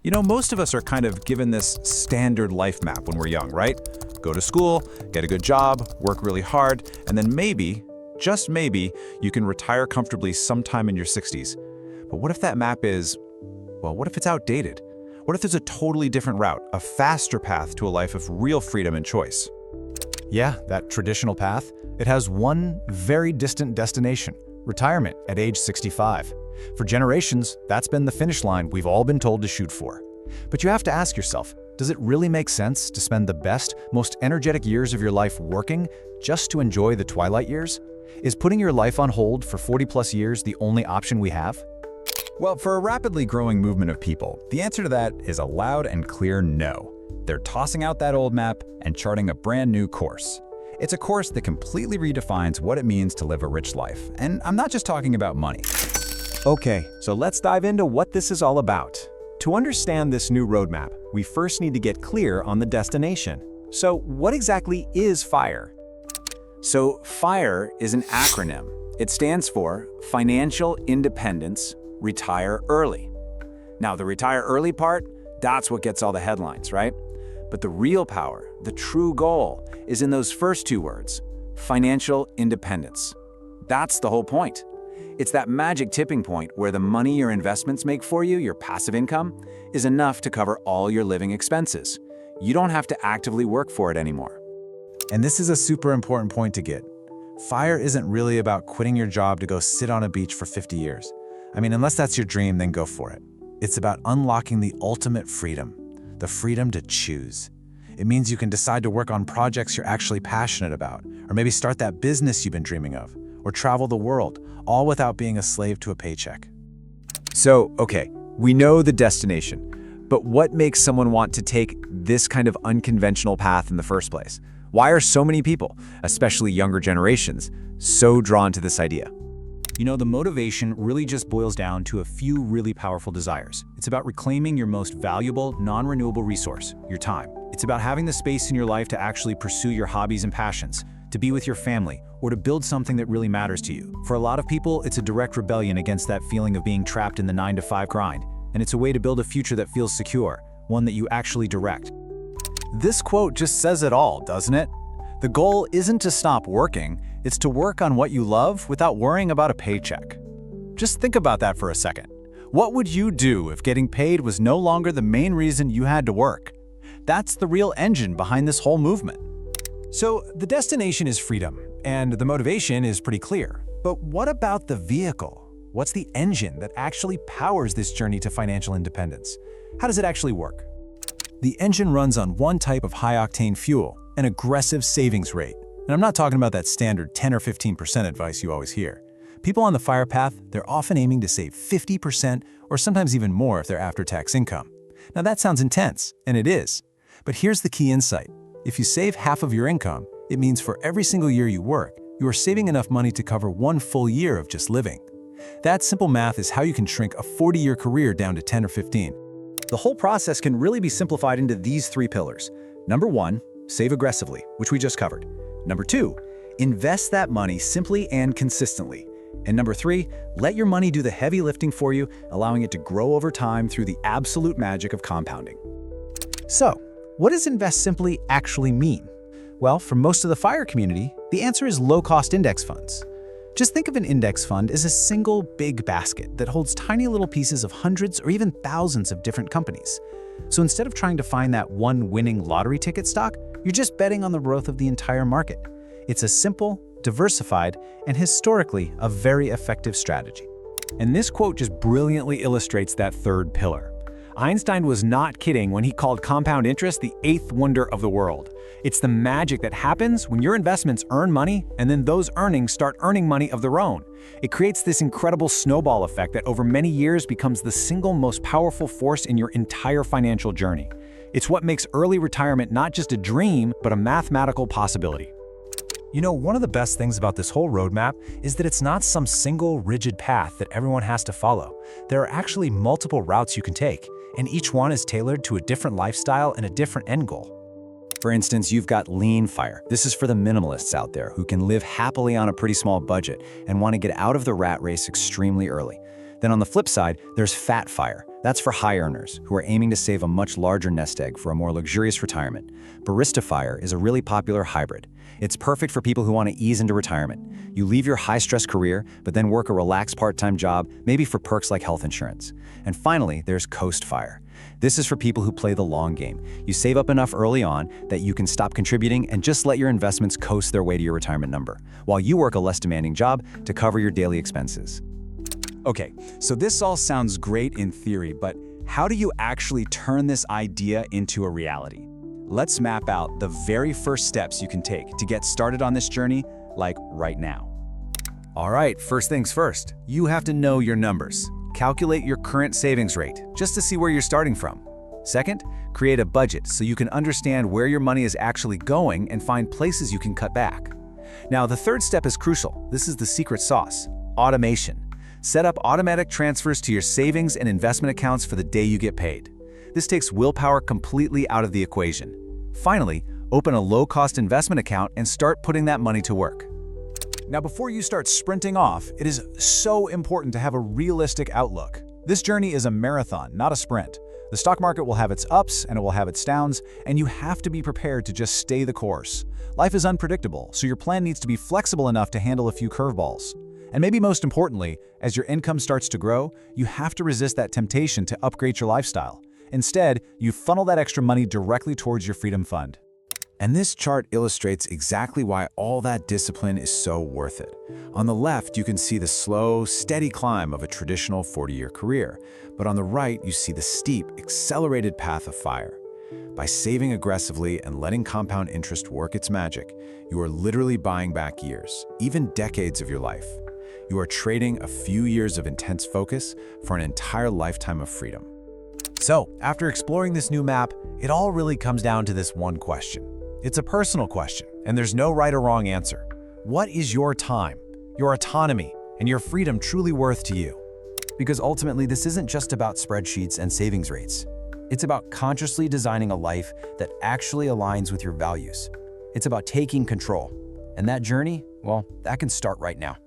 Most of us are kind of given this standard life map when we're young, right? Go to school, get a good job, work really hard, and then maybe, just maybe, you can retire comfortably sometime in your 60s. But what if that map what if it's outdated? What if there's a totally different route, a faster path to a life of real freedom and choice? Yeah, that traditional path, it has one very distant destination: retirement at age 65. For generations, that's been the finish line we've all been told to shoot for. But you have to ask yourself, does it really make sense to spend the best, most energetic years of your life working just to enjoy the twilight years? Is putting your life on hold for 40+ years the only option we have? Well, for a rapidly growing movement of people, the answer to that is a loud and clear no. They're tossing out that old map and charting a brand new course. It's a course that completely redefines what it means to live a rich life. And I'm not just talking about money. Okay, so let's dive into what this is all about. To understand this new roadmap, we first need to get clear on the destination. So what exactly is FIRE? So FIRE is an acronym. It stands for Financial Independence, Retire Early. Now, the retire early part, that's what gets all the headlines, right? But the real power, the true goal, is in those first two words, financial independence. That's the whole point. It's that magic tipping point where the money your investments make for you, your passive income, is enough to cover all your living expenses. You don't have to actively work for it anymore. And this is a super important point to get. FIRE isn't really about quitting your job to go sit on a beach for 50 years. I mean, unless that's your dream, then go for it. It's about unlocking the ultimate freedom, the freedom to choose. It means you can decide to work on projects you're actually passionate about, or maybe start that business you've been dreaming of, or travel the world, all without being a slave to a paycheck. So, okay, we know the destination, but what makes someone want to take this kind of unconventional path in the first place? Why are so many people, especially younger generations, so drawn to this idea? The motivation really just boils down to a few really powerful desires. It's about reclaiming your most valuable, non-renewable resource, your time. It's about having the space in your life to actually pursue your hobbies and passions, to be with your family, or to build something that really matters to you. For a lot of people, it's a direct rebellion against that feeling of being trapped in the 9-to-5 grind, and it's a way to build a future that feels secure, one that you actually direct. This quote just says it all, doesn't it? The goal isn't to stop working, it's to work on what you love without worrying about a paycheck. Just think about that for a second. What would you do if getting paid was no longer the main reason you had to work? That's the real engine behind this whole movement. So the destination is freedom, and the motivation is pretty clear. But what about the vehicle? What's the engine that actually powers this journey to financial independence? How does it actually work? The engine runs on one type of high-octane fuel, an aggressive savings rate. And I'm not talking about that standard 10 or 15% advice you always hear. People on the FIRE path, they're often aiming to save 50% or sometimes even more if they're after-tax income. Now that sounds intense, and it is. But here's the key insight. If you save half of your income, it means for every single year you work, you are saving enough money to cover one full year of just living. That simple math is how you can shrink a 40-year career down to 10 or 15. The whole process can really be simplified into these three pillars. Number 1, save aggressively, which we just covered. Number 2, invest that money simply and consistently. And number 3, let your money do the heavy lifting for you, allowing it to grow over time through the absolute magic of compounding. So, what does invest simply actually mean? Well, for most of the FIRE community, the answer is low-cost index funds. Just think of an index fund as a single big basket that holds tiny little pieces of hundreds or even thousands of different companies. So instead of trying to find that one winning lottery ticket stock, you're just betting on the growth of the entire market. It's a simple, diversified, and historically a very effective strategy. And this quote just brilliantly illustrates that third pillar. Einstein was not kidding when he called compound interest the eighth wonder of the world. It's the magic that happens when your investments earn money and then those earnings start earning money of their own. It creates this incredible snowball effect that over many years becomes the single most powerful force in your entire financial journey. It's what makes early retirement not just a dream, but a mathematical possibility. One of the best things about this whole roadmap is that it's not some single rigid path that everyone has to follow. There are actually multiple routes you can take, and each one is tailored to a different lifestyle and a different end goal. For instance, you've got lean FIRE. This is for the minimalists out there who can live happily on a pretty small budget and want to get out of the rat race extremely early. Then on the flip side, there's fat FIRE, That's for high earners who are aiming to save a much larger nest egg for a more luxurious retirement. Barista Fire is a really popular hybrid. It's perfect for people who want to ease into retirement. You leave your high-stress career, but then work a relaxed part-time job, maybe for perks like health insurance. And finally, there's Coast Fire. This is for people who play the long game. You save up enough early on that you can stop contributing and just let your investments coast their way to your retirement number, while you work a less demanding job to cover your daily expenses. Okay, so this all sounds great in theory, but how do you actually turn this idea into a reality? Let's map out the very first steps you can take to get started on this journey, like right now. All right, first things first, you have to know your numbers. Calculate your current savings rate, just to see where you're starting from. Second, create a budget so you can understand where your money is actually going and find places you can cut back. Now, the third step is crucial. This is the secret sauce: automation. Set up automatic transfers to your savings and investment accounts for the day you get paid. This takes willpower completely out of the equation. Finally, open a low-cost investment account and start putting that money to work. Now, before you start sprinting off, it is so important to have a realistic outlook. This journey is a marathon, not a sprint. The stock market will have its ups and it will have its downs, and you have to be prepared to just stay the course. Life is unpredictable, so your plan needs to be flexible enough to handle a few curveballs. And maybe most importantly, as your income starts to grow, you have to resist that temptation to upgrade your lifestyle. Instead, you funnel that extra money directly towards your Freedom Fund. And this chart illustrates exactly why all that discipline is so worth it. On the left, you can see the slow, steady climb of a traditional 40-year career, but on the right, you see the steep, accelerated path of FIRE. By saving aggressively and letting compound interest work its magic, you are literally buying back years, even decades of your life. You are trading a few years of intense focus for an entire lifetime of freedom. So, after exploring this new map, it all really comes down to this one question. It's a personal question, and there's no right or wrong answer. What is your time, your autonomy, and your freedom truly worth to you? Because ultimately, this isn't just about spreadsheets and savings rates. It's about consciously designing a life that actually aligns with your values. It's about taking control. And that journey, well, that can start right now.